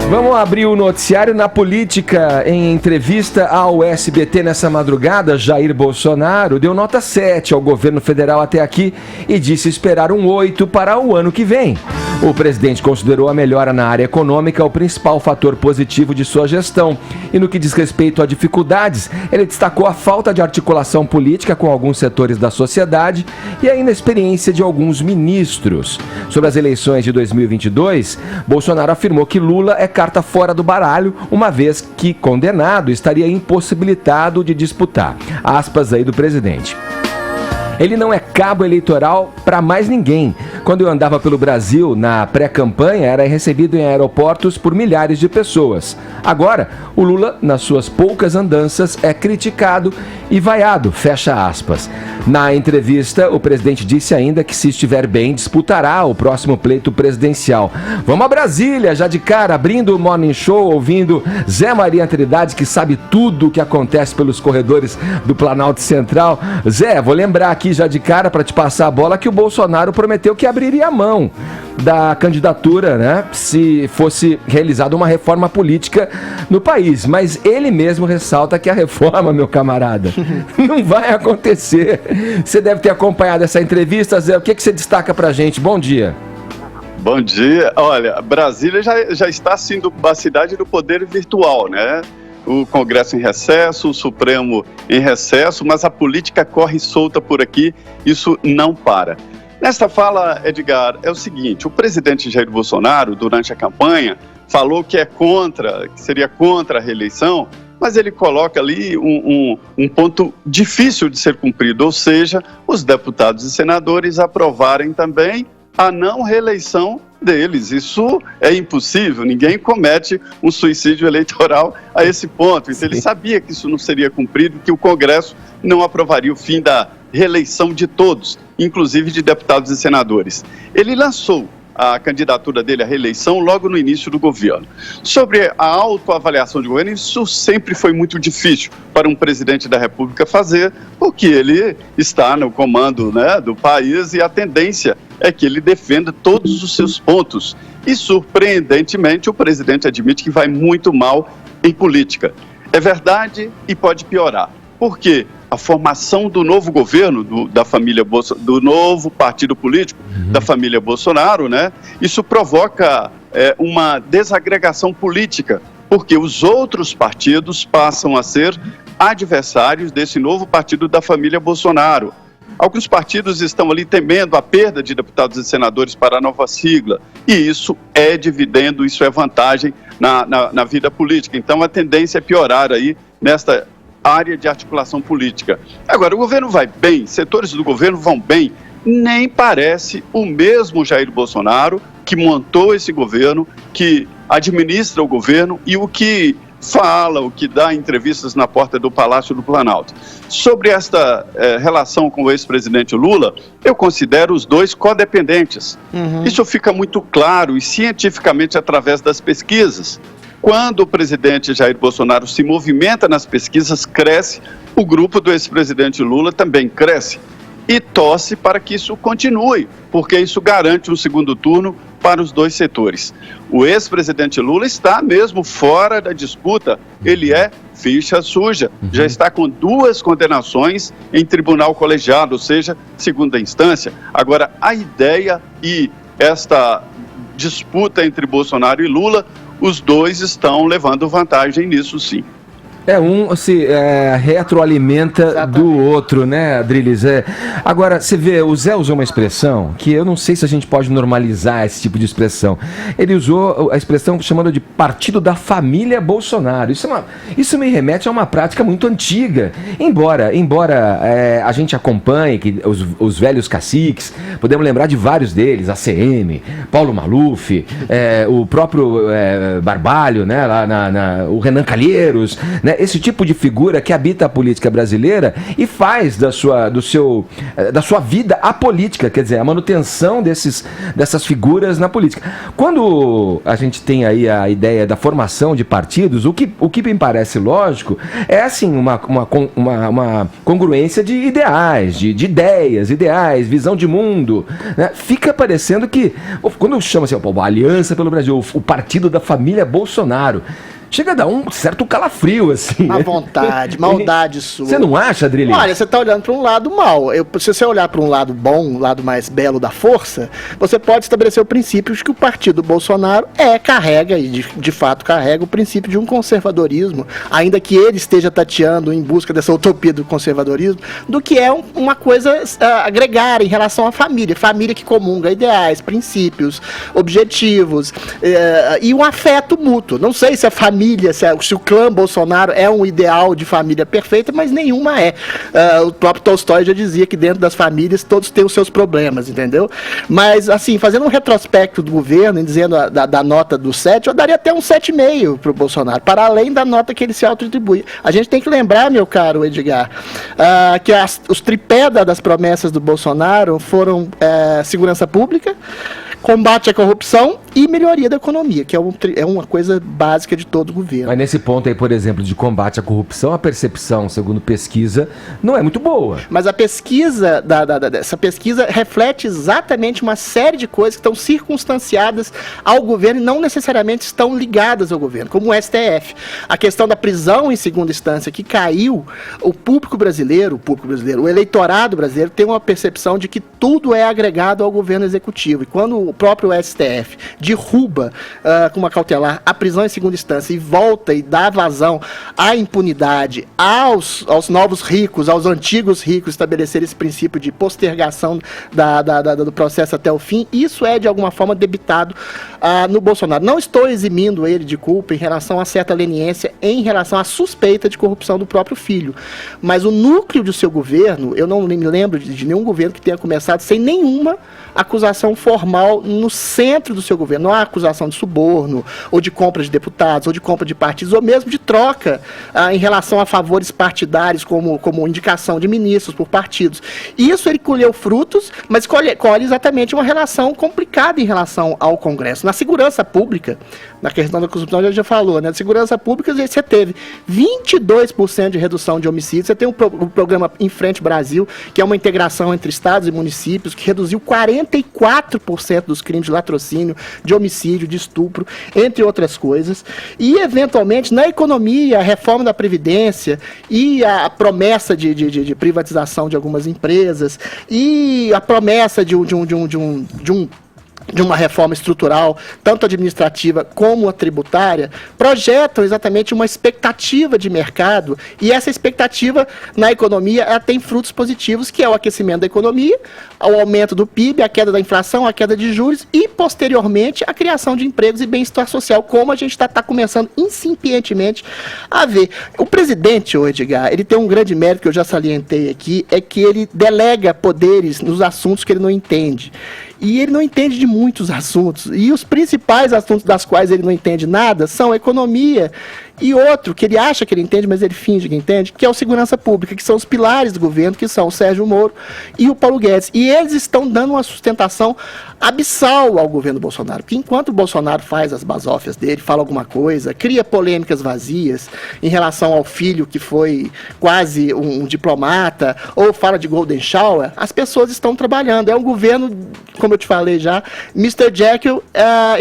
Vamos abrir o noticiário na política. Em entrevista ao SBT nessa madrugada, Jair Bolsonaro deu nota 7 ao governo federal até aqui e disse esperar um 8 para o ano que vem. O presidente considerou a melhora na área econômica o principal fator positivo de sua gestão. E no que diz respeito a dificuldades, ele destacou a falta de articulação política com alguns setores da sociedade e a inexperiência de alguns ministros. Sobre as eleições de 2022, Bolsonaro afirmou que Lula é carta fora do baralho, uma vez que, condenado, estaria impossibilitado de disputar. Aspas aí do presidente. Ele não é cabo eleitoral para mais ninguém. Quando eu andava pelo Brasil na pré-campanha, era recebido em aeroportos por milhares de pessoas. Agora, o Lula, nas suas poucas andanças, é criticado e vaiado, fecha aspas. Na entrevista, o presidente disse ainda que, se estiver bem, disputará o próximo pleito presidencial. Vamos a Brasília, já de cara, abrindo o Morning Show, ouvindo Zé Maria Trindade, que sabe tudo o que acontece pelos corredores do Planalto Central. Zé, vou lembrar aqui já de cara, para te passar a bola, que o Bolsonaro prometeu que abriria a mão da candidatura, né, se fosse realizada uma reforma política no país. Mas ele mesmo ressalta que a reforma, meu camarada, não vai acontecer. Você deve ter acompanhado essa entrevista, Zé. O que você destaca pra gente? Bom dia. Bom dia. Olha, Brasília já está sendo a cidade do poder virtual, né? O Congresso em recesso, o Supremo em recesso, mas a política corre solta por aqui, isso não para. Nesta fala, Edgar, é o seguinte: o presidente Jair Bolsonaro, durante a campanha, falou que seria contra a reeleição, mas ele coloca ali um ponto difícil de ser cumprido, ou seja, os deputados e senadores aprovarem também a não reeleição deles. Isso é impossível, ninguém comete um suicídio eleitoral a esse ponto. Então ele sabia que isso não seria cumprido, que o Congresso não aprovaria o fim da reeleição de todos, inclusive de deputados e senadores. Ele lançou a candidatura dele à reeleição logo no início do governo. Sobre a autoavaliação de governo, isso sempre foi muito difícil para um presidente da República fazer, porque ele está no comando, né, do país, e a tendência é que ele defenda todos os seus pontos. E, surpreendentemente, o presidente admite que vai muito mal em política. É verdade e pode piorar. Por quê? A formação do novo governo, do novo partido político da família Bolsonaro, né? Isso provoca uma desagregação política, porque os outros partidos passam a ser adversários desse novo partido da família Bolsonaro. Alguns partidos estão ali temendo a perda de deputados e senadores para a nova sigla, e isso é dividendo, isso é vantagem na vida política. Então a tendência é piorar aí nesta área de articulação política. Agora, o governo vai bem, setores do governo vão bem, nem parece o mesmo Jair Bolsonaro que montou esse governo, que administra o governo e o que fala, o que dá entrevistas na porta do Palácio do Planalto. Sobre esta relação com o ex-presidente Lula, eu considero os dois codependentes. Isso fica muito claro e cientificamente através das pesquisas. Quando o presidente Jair Bolsonaro se movimenta nas pesquisas, cresce, o grupo do ex-presidente Lula também cresce e torce para que isso continue, porque isso garante um segundo turno para os dois setores. O ex-presidente Lula está mesmo fora da disputa, ele é ficha suja, já está com 2 condenações em tribunal colegiado, ou seja, segunda instância. Agora, a ideia e esta disputa entre Bolsonaro e Lula, os dois estão levando vantagem nisso, sim. Um se retroalimenta Exatamente. Do outro, né, Adriles? Agora, você vê, o Zé usou uma expressão que eu não sei se a gente pode normalizar esse tipo de expressão. Ele usou a expressão chamando de partido da família Bolsonaro. Isso me remete a uma prática muito antiga. Embora a gente acompanhe que os velhos caciques, podemos lembrar de vários deles, ACM, Paulo Maluf, o próprio Barbalho, né, lá o Renan Calheiros, né? esse tipo de figura que habita a política brasileira e faz da sua vida a política, quer dizer, a manutenção dessas figuras na política. Quando a gente tem aí a ideia da formação de partidos, o que me parece lógico é assim, uma congruência de ideais, de ideais, visão de mundo, né? Fica parecendo que, quando chama assim, a Aliança pelo Brasil, o partido da família Bolsonaro, chega a dar um certo calafrio, assim. À vontade, maldade sua. Você não acha, Adrilinho? Olha, você está olhando para um lado mal. Se você olhar para um lado bom, um lado mais belo da força, você pode estabelecer o princípio de que o partido Bolsonaro carrega, e de fato carrega, o princípio de um conservadorismo, ainda que ele esteja tateando em busca dessa utopia do conservadorismo, do que é uma coisa agregar em relação à família. Família que comunga ideais, princípios, objetivos e um afeto mútuo. Não sei se a família, se o clã Bolsonaro é um ideal de família perfeita, mas nenhuma é. O próprio Tolstói já dizia que dentro das famílias todos têm os seus problemas, entendeu? Mas, assim, fazendo um retrospecto do governo, dizendo da nota do 7, eu daria até um 7,5 para o Bolsonaro, para além da nota que ele se auto-atribui. A gente tem que lembrar, meu caro Edgar, que os tripé das promessas do Bolsonaro foram segurança pública, combate à corrupção e melhoria da economia, que é uma coisa básica de todo o governo. Mas nesse ponto aí, por exemplo, de combate à corrupção, a percepção, segundo pesquisa, não é muito boa. Mas a pesquisa, essa pesquisa reflete exatamente uma série de coisas que estão circunstanciadas ao governo e não necessariamente estão ligadas ao governo, como o STF. A questão da prisão em segunda instância, que caiu, o público brasileiro, o eleitorado brasileiro tem uma percepção de que tudo é agregado ao governo executivo. E quando o próprio STF derruba com uma cautelar a prisão em segunda instância e volta e dá vazão à impunidade, aos novos ricos, aos antigos ricos, estabelecer esse princípio de postergação do processo até o fim, isso é de alguma forma debitado no Bolsonaro. Não estou eximindo ele de culpa em relação a certa leniência, em relação à suspeita de corrupção do próprio filho, mas o núcleo do seu governo, eu não me lembro de nenhum governo que tenha começado sem nenhuma acusação formal no centro do seu governo. Não há acusação de suborno, ou de compra de deputados, ou de compra de partidos, ou mesmo de troca em relação a favores partidários, como indicação de ministros por partidos. Isso ele colheu frutos, mas colhe exatamente uma relação complicada em relação ao Congresso. Na segurança pública, na questão da corrupção, a gente já falou, né? Na segurança pública, você teve 22% de redução de homicídios, você tem o programa Em Frente Brasil, que é uma integração entre estados e municípios, que reduziu 44% dos crimes de latrocínio, de homicídio, de estupro, entre outras coisas. E, eventualmente, na economia, a reforma da Previdência e a promessa de privatização de algumas empresas e a promessa de uma reforma estrutural, tanto administrativa como a tributária, projetam exatamente uma expectativa de mercado, e essa expectativa na economia ela tem frutos positivos, que é o aquecimento da economia, o aumento do PIB, a queda da inflação, a queda de juros e, posteriormente, a criação de empregos e bem-estar social, como a gente está começando incipientemente a ver. O presidente, o Edgar, ele tem um grande mérito que eu já salientei aqui, é que ele delega poderes nos assuntos que ele não entende. E ele não entende de muitos assuntos. E os principais assuntos das quais ele não entende nada são economia e outro que ele acha que ele entende, mas ele finge que entende, que é o segurança pública, que são os pilares do governo, que são o Sérgio Moro e o Paulo Guedes. E eles estão dando uma sustentação abissal ao governo Bolsonaro. Porque enquanto o Bolsonaro faz as basófias dele, fala alguma coisa, cria polêmicas vazias em relação ao filho que foi quase um diplomata, ou fala de Golden Shower, as pessoas estão trabalhando. É um governo, como eu te falei já, Mr. Jekyll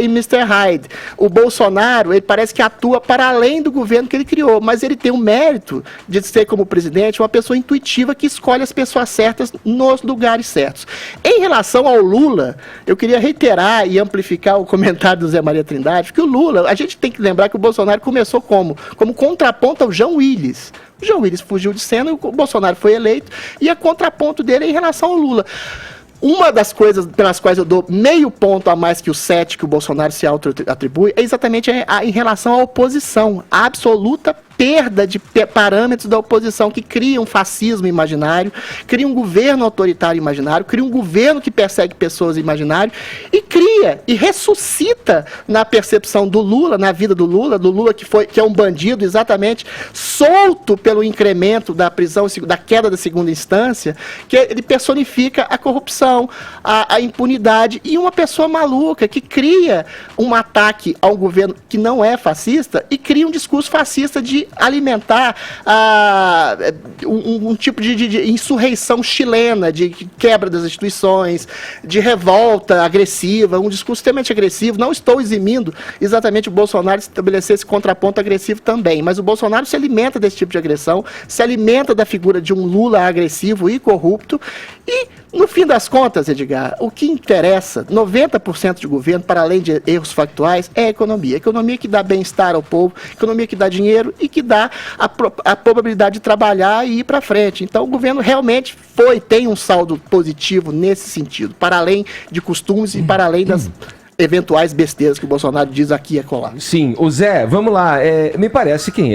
e Mr. Hyde. O Bolsonaro, ele parece que atua para além do governo que ele criou, mas ele tem o mérito de ser, como presidente, uma pessoa intuitiva que escolhe as pessoas certas nos lugares certos. Em relação ao Lula, eu queria reiterar e amplificar o comentário do Zé Maria Trindade, que o Lula, a gente tem que lembrar que o Bolsonaro começou como contraponto ao João Willis. O João Willis fugiu de cena, o Bolsonaro foi eleito, e a contraponto dele é em relação ao Lula. Uma das coisas pelas quais eu dou meio ponto a mais que o 7 que o Bolsonaro se auto-atribui é exatamente em relação à oposição, a absoluta perda de parâmetros da oposição, que cria um fascismo imaginário, cria um governo autoritário imaginário, cria um governo que persegue pessoas imaginário e cria e ressuscita na percepção do Lula, na vida do Lula que é um bandido exatamente solto pelo incremento da prisão, da queda da segunda instância, que ele personifica a corrupção, a impunidade, e uma pessoa maluca que cria um ataque ao governo que não é fascista e cria um discurso fascista de alimentar um tipo de insurreição chilena, de quebra das instituições, de revolta agressiva, um discurso extremamente agressivo. Não estou eximindo exatamente o Bolsonaro de estabelecer esse contraponto agressivo também, mas o Bolsonaro se alimenta desse tipo de agressão, se alimenta da figura de um Lula agressivo e corrupto, e no fim das contas, Edgar, o que interessa, 90% de governo, para além de erros factuais, é a economia. A economia que dá bem-estar ao povo, a economia que dá dinheiro e que dá a probabilidade de trabalhar e ir para frente. Então, o governo realmente tem um saldo positivo nesse sentido, para além de costumes e para além das eventuais besteiras que o Bolsonaro diz aqui e acolá. Sim, o Zé, vamos lá, me parece que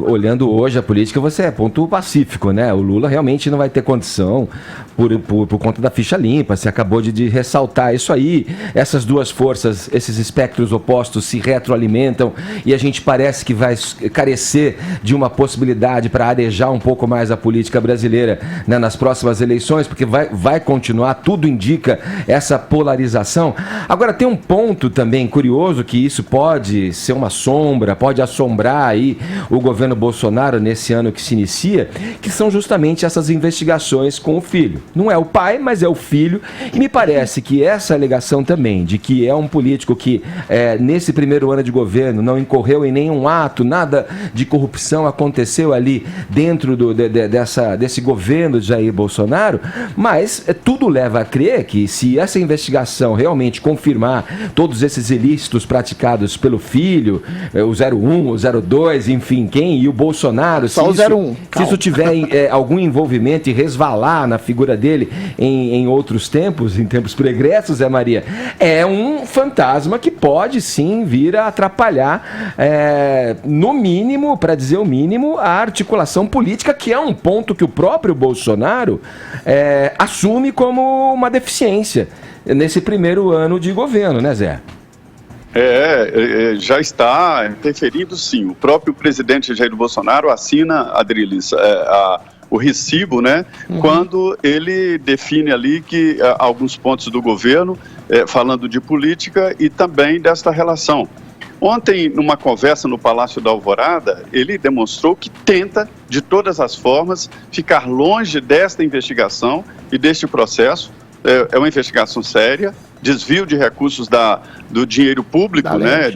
olhando hoje a política, você é ponto pacífico, né? O Lula realmente não vai ter condição por conta da ficha limpa, você acabou de ressaltar isso aí, essas duas forças, esses espectros opostos se retroalimentam e a gente parece que vai carecer de uma possibilidade para arejar um pouco mais a política brasileira, né, nas próximas eleições, porque vai continuar, tudo indica essa polarização. Agora, tem um ponto também curioso, que isso pode ser uma sombra, pode assombrar aí o governo Bolsonaro nesse ano que se inicia, que são justamente essas investigações com o filho. Não é o pai, mas é o filho, e me parece que essa alegação também, de que é um político que nesse primeiro ano de governo não incorreu em nenhum ato, nada de corrupção aconteceu ali dentro desse governo de Jair Bolsonaro, mas tudo leva a crer que se essa investigação realmente confirmar todos esses ilícitos praticados pelo filho, o 01, o 02, enfim, quem, e o Bolsonaro, só se isso tiver algum envolvimento e resvalar na figura dele em outros tempos, em tempos pregressos, Maria, é um fantasma que pode sim vir a atrapalhar, no mínimo, para dizer o mínimo, a articulação política, que é um ponto que o próprio Bolsonaro assume como uma deficiência nesse primeiro ano de governo, né, Zé? Já está interferindo, sim. O próprio presidente Jair Bolsonaro assina, Adriles, o recibo, né, quando ele define ali que alguns pontos do governo, falando de política e também desta relação. Ontem, numa conversa no Palácio da Alvorada, ele demonstrou que tenta, de todas as formas, ficar longe desta investigação e deste processo. É uma investigação séria, desvio de recursos do dinheiro público, né,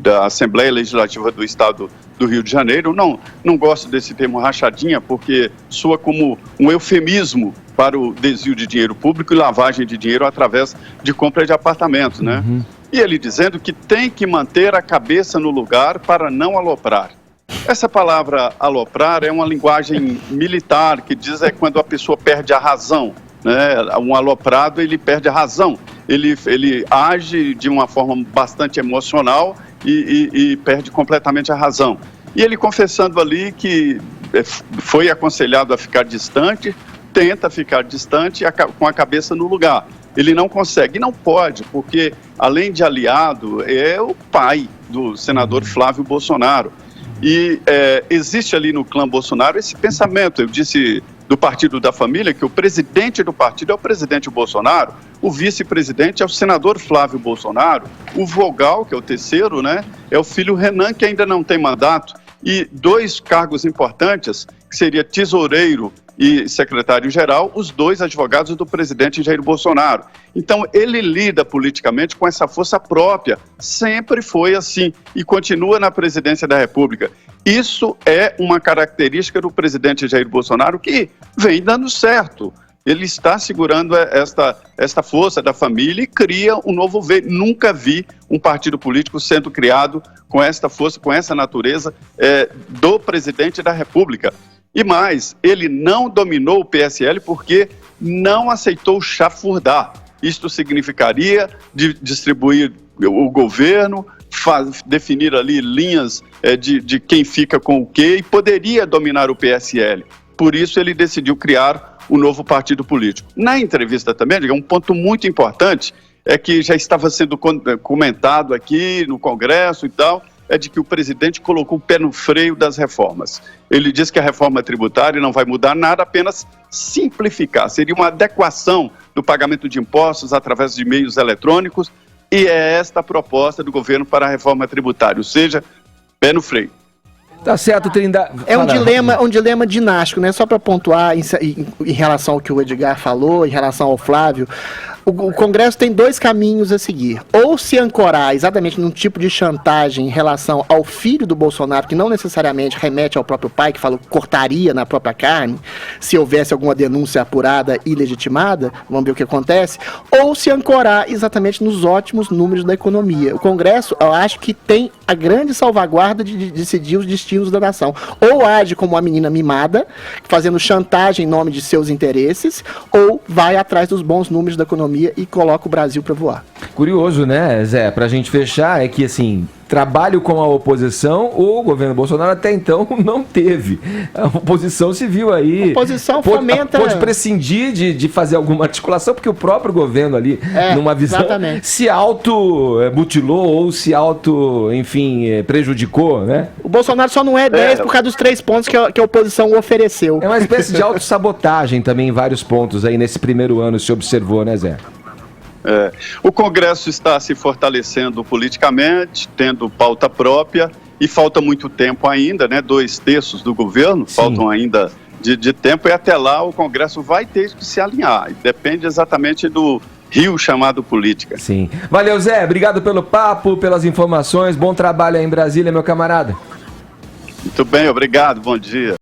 da Assembleia Legislativa do Estado do Rio de Janeiro. Não gosto desse termo rachadinha, porque soa como um eufemismo para o desvio de dinheiro público e lavagem de dinheiro através de compra de apartamentos, né? E ele dizendo que tem que manter a cabeça no lugar para não aloprar. Essa palavra aloprar é uma linguagem militar que diz quando a pessoa perde a razão. Né? Um aloprado, ele perde a razão, ele age de uma forma bastante emocional e perde completamente a razão. E ele confessando ali que foi aconselhado a ficar distante, tenta ficar distante com a cabeça no lugar. Ele não consegue, e não pode, porque além de aliado, é o pai do senador Flávio Bolsonaro. E existe ali no clã Bolsonaro esse pensamento, eu disse, do Partido da Família, que o presidente do partido é o presidente Bolsonaro, o vice-presidente é o senador Flávio Bolsonaro, o vogal, que é o terceiro, né, é o filho Renan, que ainda não tem mandato, e dois cargos importantes, que seria tesoureiro e secretário-geral, os dois advogados do presidente Jair Bolsonaro. Então, ele lida politicamente com essa força própria, sempre foi assim, e continua na presidência da República. Isso é uma característica do presidente Jair Bolsonaro que vem dando certo. Ele está segurando esta força da família e cria um novo veio. Nunca vi um partido político sendo criado com esta força, com essa natureza do presidente da República. E mais, ele não dominou o PSL porque não aceitou chafurdar. Isto significaria distribuir o governo, definir ali linhas de quem fica com o quê, e poderia dominar o PSL. Por isso ele decidiu criar um novo partido político. Na entrevista também, um ponto muito importante é que já estava sendo comentado aqui no Congresso e tal, é de que o presidente colocou o pé no freio das reformas. Ele disse que a reforma tributária não vai mudar nada, apenas simplificar. Seria uma adequação do pagamento de impostos através de meios eletrônicos, e é esta a proposta do governo para a reforma tributária, ou seja, pé no freio. Tá certo, Trindade. É um dilema dinástico, né? Só para pontuar em relação ao que o Edgar falou, em relação ao Flávio, o Congresso tem dois caminhos a seguir. Ou se ancorar exatamente num tipo de chantagem em relação ao filho do Bolsonaro, que não necessariamente remete ao próprio pai, que falou que cortaria na própria carne, se houvesse alguma denúncia apurada e legitimada, vamos ver o que acontece, ou se ancorar exatamente nos ótimos números da economia. O Congresso, eu acho que tem a grande salvaguarda de decidir os destinos da nação. Ou age como uma menina mimada, fazendo chantagem em nome de seus interesses, ou vai atrás dos bons números da economia e coloca o Brasil para voar. Curioso, né, Zé? Pra gente fechar, é que assim, trabalho com a oposição, o governo Bolsonaro até então não teve. A oposição se viu aí. A oposição fomenta. Pode prescindir de fazer alguma articulação, porque o próprio governo ali, numa visão, exatamente, se auto-mutilou ou se prejudicou, né? O Bolsonaro só não é 10 por causa dos 3 pontos que a oposição ofereceu. É uma espécie de autossabotagem também em vários pontos aí nesse primeiro ano, se observou, né, Zé? O Congresso está se fortalecendo politicamente, tendo pauta própria, e falta muito tempo ainda, né? 2/3 do governo, sim, faltam ainda de tempo, e até lá o Congresso vai ter que se alinhar, e depende exatamente do rio chamado política. Sim. Valeu, Zé, obrigado pelo papo, pelas informações, bom trabalho aí em Brasília, meu camarada. Muito bem, obrigado, bom dia.